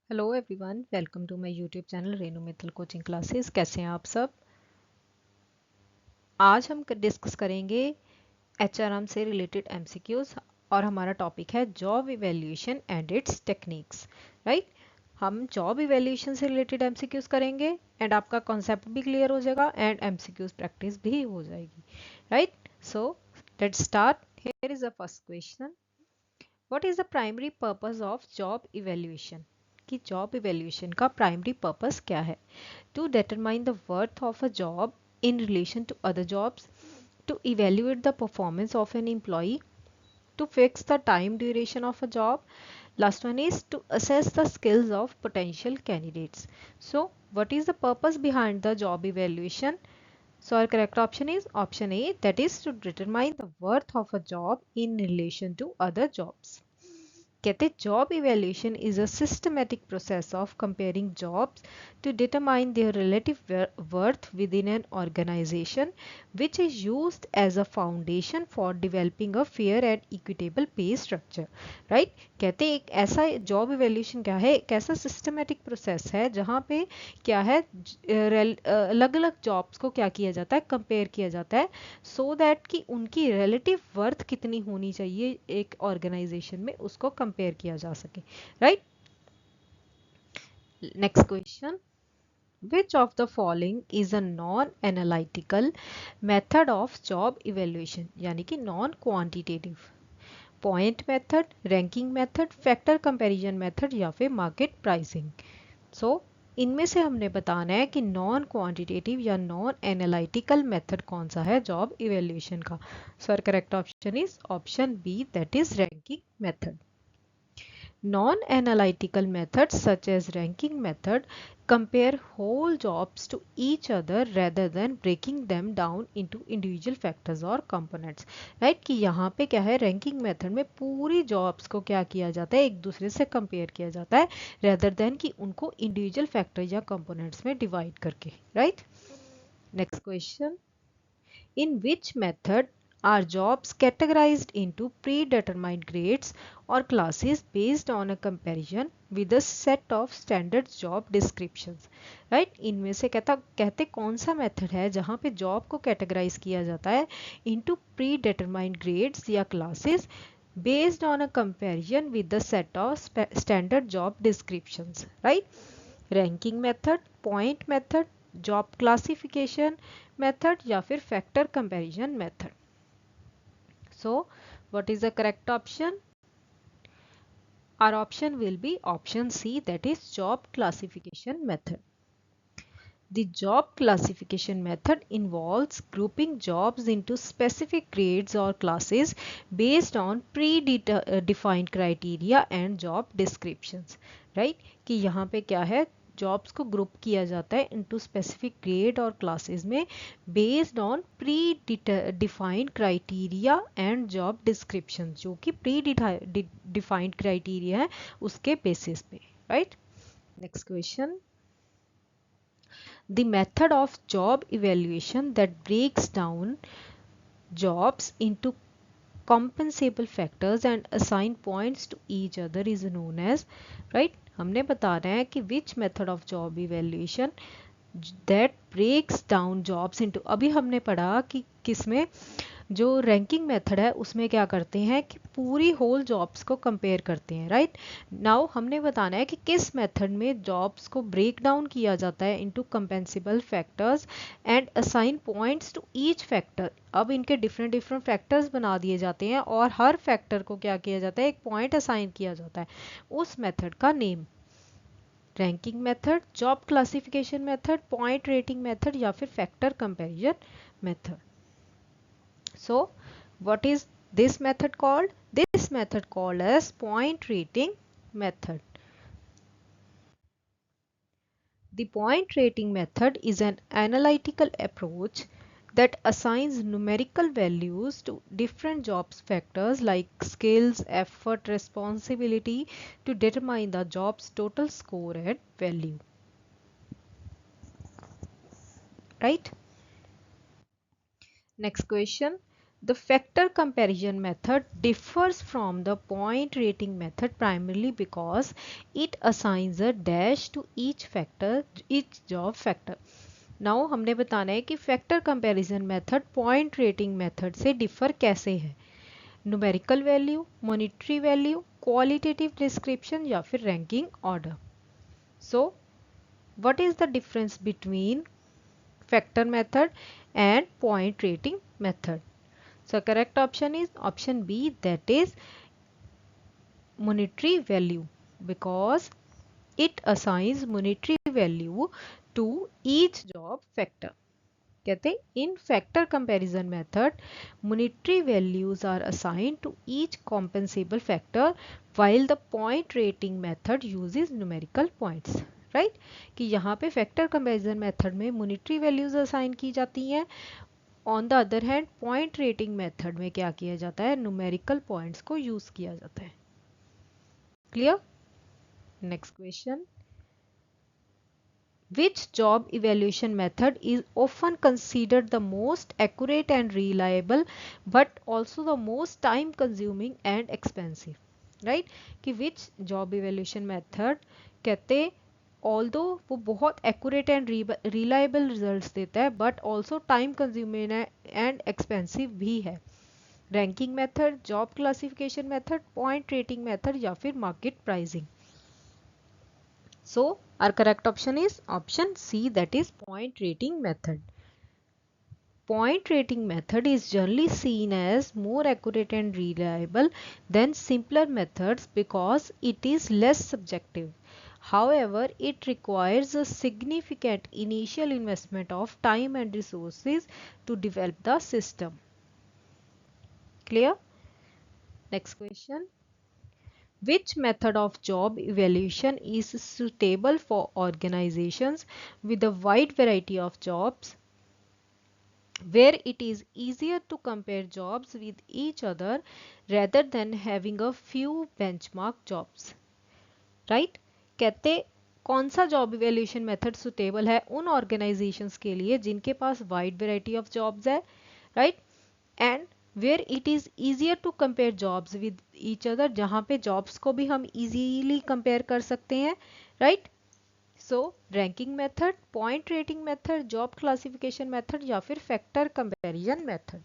Hello everyone, welcome to my YouTube channel Renu Mittal coaching classes. कैसे हैं आप सब। आज हम डिस्कस करेंगे एचआरएम से रिलेटेड एमसीक्यूज और हमारा टॉपिक है job evaluation and it's techniques. Right, हम जॉब इवैल्यूएशन से रिलेटेड एमसीक्यूज करेंगे एंड आपका कॉन्सेप्ट भी क्लियर हो जाएगा एंड एमसीक्यूज प्रैक्टिस भी हो जाएगी। Right, so let's start. Here is the first question. What is the primary purpose of job evaluation? कि जॉब इवैल्यूएशन का प्राइमरी पर्पस क्या है? To determine the worth of a job in relation to other jobs, to evaluate the performance of an employee, to fix the time duration of a job. Last one is to assess the skills of potential candidates. So, what is the purpose behind the job evaluation? So, our correct option is option A, that is to determine the worth of a job in relation to other jobs. कहते job evaluation is a systematic process of comparing jobs to determine their relative worth within an organisation which is used as a foundation for developing a fair and equitable pay structure. Right, कहते एक ऐसा job evaluation क्या है, एक ऐसा systematic process है जहाँ पे क्या है अलग अलग जॉब्स को क्या किया जाता है, कंपेयर किया जाता है सो दैट कि उनकी रिलेटिव वर्थ कितनी होनी चाहिए एक ऑर्गेनाइजेशन में, उसको कंपेयर किया जा सके। Right, next question. Which of the following is a non-analytical method of job evaluation? यानी कि non quantitative. Point method, ranking method, factor comparison method या फिर मार्केट प्राइसिंग। सो इनमें से हमने बताना है कि नॉन क्वांटिटेटिव या नॉन एनालिटिकल मेथड कौन सा है जॉब इवैल्यूएशन का। So correct option is option B, that is ranking method. Non-analytical methods such as ranking method compare whole jobs to each other rather than breaking them down into individual factors or components. Right, कि यहाँ पे क्या है, ranking method में पूरी jobs को क्या किया जाता है, एक दूसरे से कंपेयर किया जाता है रेदर देन कि उनको इंडिविजुअल फैक्टर या कंपोनेंट्स में डिवाइड करके। Right, next question. In which method are jobs categorized into predetermined grades or classes based on a comparison with a set of standard job descriptions? Right? इनमें से कहते कौन सा मेथड है जहाँ पे जॉब को कैटेगराइज किया जाता है into predetermined grades या classes based on a comparison with the set of standard job descriptions. Right? Ranking method, point method, job classification method या फिर factor comparison method. So what is the correct option? Our option will be option C, that is job classification method. The job classification method involves grouping jobs into specific grades or classes based on predefined criteria and job descriptions. Right? कि यहाँ पे क्या है, jobs को group किया जाता है into specific grade और क्लासेस में based on pre defined criteria and job description, जो कि प्री डिफाइंड क्राइटेरिया है उसके बेसिस पे। Right, next question. The method of job evaluation that breaks down jobs into compensable factors and assign points to each other is known as, right, हमने बताना है कि which method of job evaluation that breaks down jobs into, अभी हमने पढ़ा कि किसमें जो रैंकिंग मेथड है उसमें क्या करते हैं कि पूरी होल जॉब्स को कंपेयर करते हैं। राइट, नाउ हमने बताना है कि किस मेथड में जॉब्स को ब्रेक डाउन किया जाता है into compensable factors and assign points to each factor. अब इनके डिफरेंट डिफरेंट फैक्टर्स बना दिए जाते हैं और हर फैक्टर को क्या किया जाता है, एक पॉइंट असाइन किया जाता है। उस मेथड का name ranking method, job classification method, point rating method या फिर factor comparison method. So what is this method called? This method called as point rating method. The point rating method is an analytical approach that assigns numerical values to different jobs factors like skills, effort, responsibility to determine the job's total score and value. Right? Next question. The factor comparison method differs from the point rating method primarily because it assigns a dash to each factor, each job factor. Now हमने बताना है कि factor comparison method point rating method से differ कैसे है. Numerical value, monetary value, qualitative description या फिर ranking order. So what is the difference between factor method and point rating method? So correct option is option B, that is monetary value, because it assigns monetary value to each job factor. कहते in factor comparison method monetary values are assigned to each compensable factor while the point rating method uses numerical points. Right कि यहाँ पे factor comparison method में monetary values assign की जाती हैं. On the other hand point rating method में क्या किया जाता है, न्यूमेरिकल पॉइंट्स को यूज किया जाता है. Clear? Next question. Which job evaluation method is often considered the most accurate and reliable but also the most time consuming and expensive? Right? कि which job evaluation method कहते although वो बहुत accurate and reliable results देता है but also time consuming and expensive भी है. Ranking method, job classification method, point rating method या फिर market pricing. So our correct option is option C, that is point rating method. Point rating method is generally seen as more accurate and reliable than simpler methods because it is less subjective. However, it requires a significant initial investment of time and resources to develop the system. Clear? Next question. Which method of job evaluation is suitable for organizations with a wide variety of jobs, where it is easier to compare jobs with each other rather than having a few benchmark jobs? Right? कहते कौन सा job evaluation method suitable है उन organisations के लिए जिनके पास wide variety of jobs है, right, and where it is easier to compare jobs with each other, जहाँ पे जॉब्स को भी हम इजीली कंपेयर कर सकते हैं, right. So ranking method, point rating method, job classification method या फिर factor comparison method.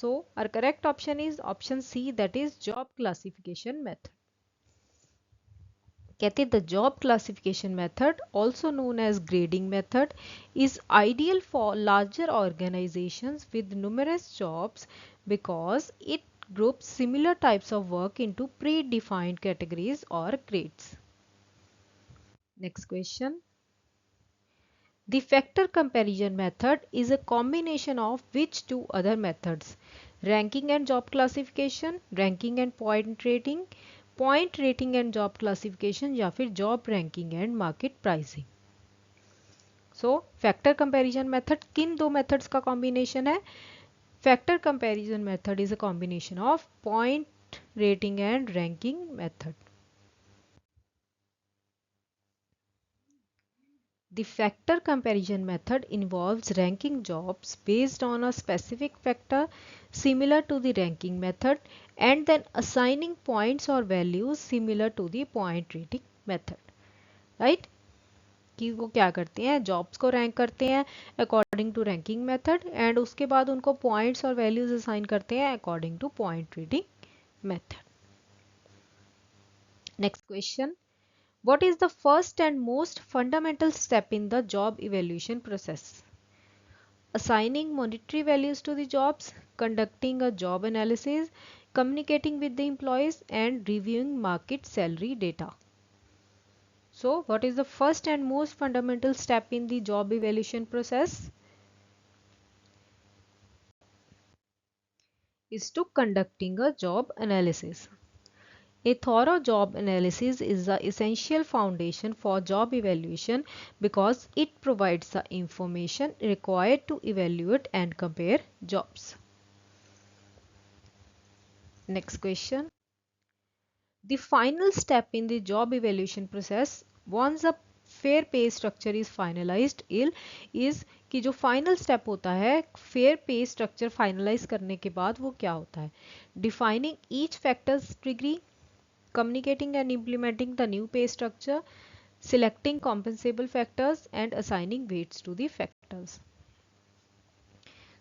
So our correct option is option C, that is job classification method. कहते the job classification method, also known as grading method, is ideal for larger organizations with numerous jobs because it groups similar types of work into predefined categories or grades. Next question. The factor comparison method is a combination of which two other methods? Ranking and job classification, ranking and point rating, point rating and job classification या फिर job ranking and market pricing. So factor comparison method किन दो methods का combination है? Factor comparison method is a combination of point rating and ranking method. The factor comparison method involves ranking jobs based on a specific factor similar to the ranking method and then assigning points or values similar to the point rating method. Right? कि वो क्या करते हैं, jobs को rank करते हैं according to ranking method and उसके बाद उनको पॉइंट्स और वैल्यूज असाइन करते हैं according to point rating method. Next question. What is the first and most fundamental step in the job evaluation process? Assigning monetary values to the jobs, conducting a job analysis, communicating with the employees, and reviewing market salary data. So, what is the first and most fundamental step in the job evaluation process? Is to conducting a job analysis. A thorough job analysis is the essential foundation for job evaluation because it provides the information required to evaluate and compare jobs. Next question. The final step in the job evaluation process, once a fair पे structure is finalised is कि जो final step होता है fair पे structure finalise करने के बाद वो क्या होता है, defining each factors degree, communicating and implementing the new pay structure, selecting compensable factors and assigning weights to the factors.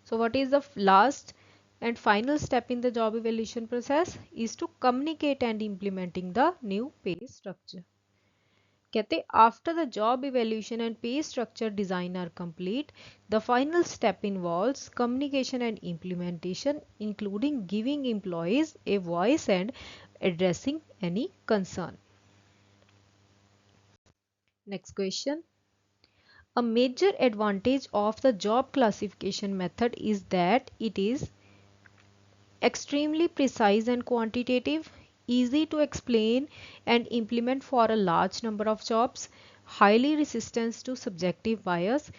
So what is the last and final step in the job evaluation process is to communicate and implementing the new pay structure. कहते after the job evaluation and pay structure design are complete, the final step involves communication and implementation, including giving employees a voice and addressing any concern. Next question. A major advantage of the job classification method is that it is extremely precise and quantitative, easy to explain and implement for a large number of jobs, highly resistant to subjective bias.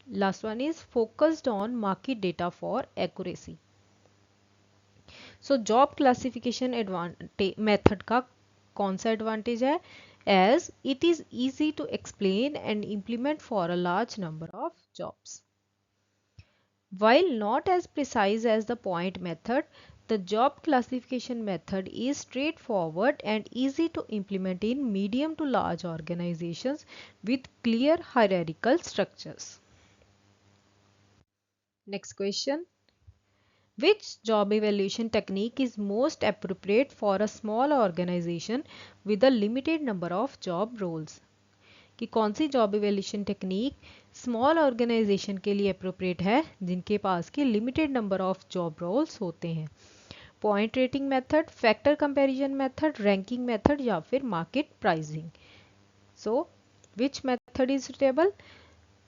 Last one is focused on market data for accuracy. So job classification method का कौन सा advantage है, as it is easy to explain and implement for a large number of jobs. While not as precise as the point method, the job classification method is straightforward and easy to implement in medium to large organizations with clear hierarchical structures. Next question. Which job evaluation technique is most appropriate for a small organization with a limited number of job roles? कि कौन सी job evaluation technique small organisation के लिए appropriate है जिनके पास की limited number of job roles होते हैं? Point rating method, factor comparison method, ranking method या फिर market pricing. So which method is suitable?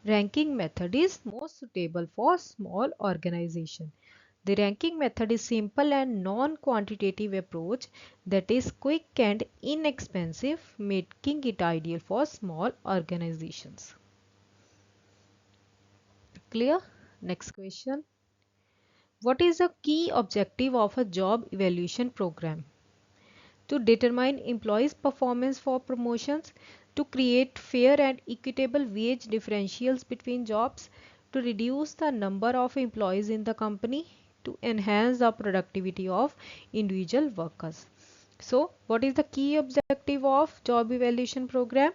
Ranking method is most suitable for small organization. The ranking method is simple and non-quantitative approach that is quick and inexpensive, making it ideal for small organizations. Clear? Next question. What is the key objective of a job evaluation program? To determine employees' performance for promotions, to create fair and equitable wage differentials between jobs, to reduce the number of employees in the company, to enhance the productivity of individual workers. So, what is the key objective of job evaluation program?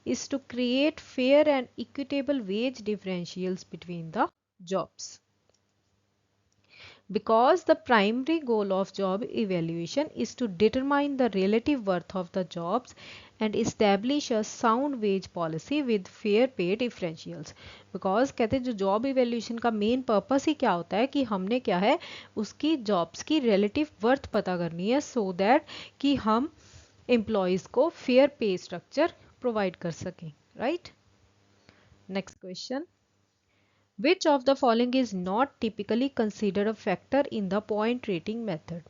Is to create fair and equitable wage differentials between the jobs. Because the primary goal of job evaluation is to determine the relative worth of the jobs and establish a sound wage policy with fair pay differentials. Because कहते हैं जो job evaluation का main purpose ही क्या होता है कि हमने क्या है उसकी जॉब्स की रिलेटिव वर्थ पता करनी है सो दैट कि हम एम्प्लॉयज़ को फेयर पे स्ट्रक्चर प्रोवाइड कर सकें. Right. Next question. Which of the following is not typically considered a factor in the point rating method?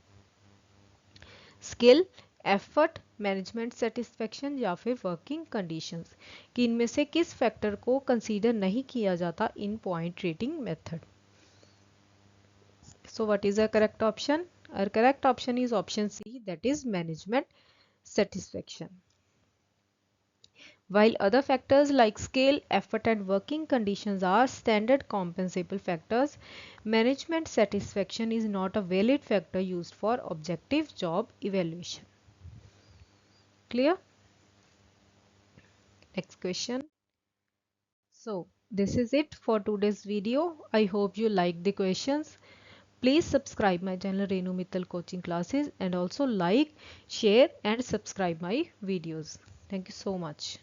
Skill, effort, management satisfaction या फिर working conditions. कि इनमें से किस फैक्टर को कंसीडर नहीं किया जाता इन point rating method? So what is the correct option? Our correct option is option C, that is management satisfaction. While other factors like scale, effort and working conditions are standard compensable factors, management satisfaction is not a valid factor used for objective job evaluation. Clear? Next question. So this is it for today's video. I hope you like the questions. Please subscribe my channel Renu Mittal Coaching Classes and also like, share and subscribe my videos. Thank you so much.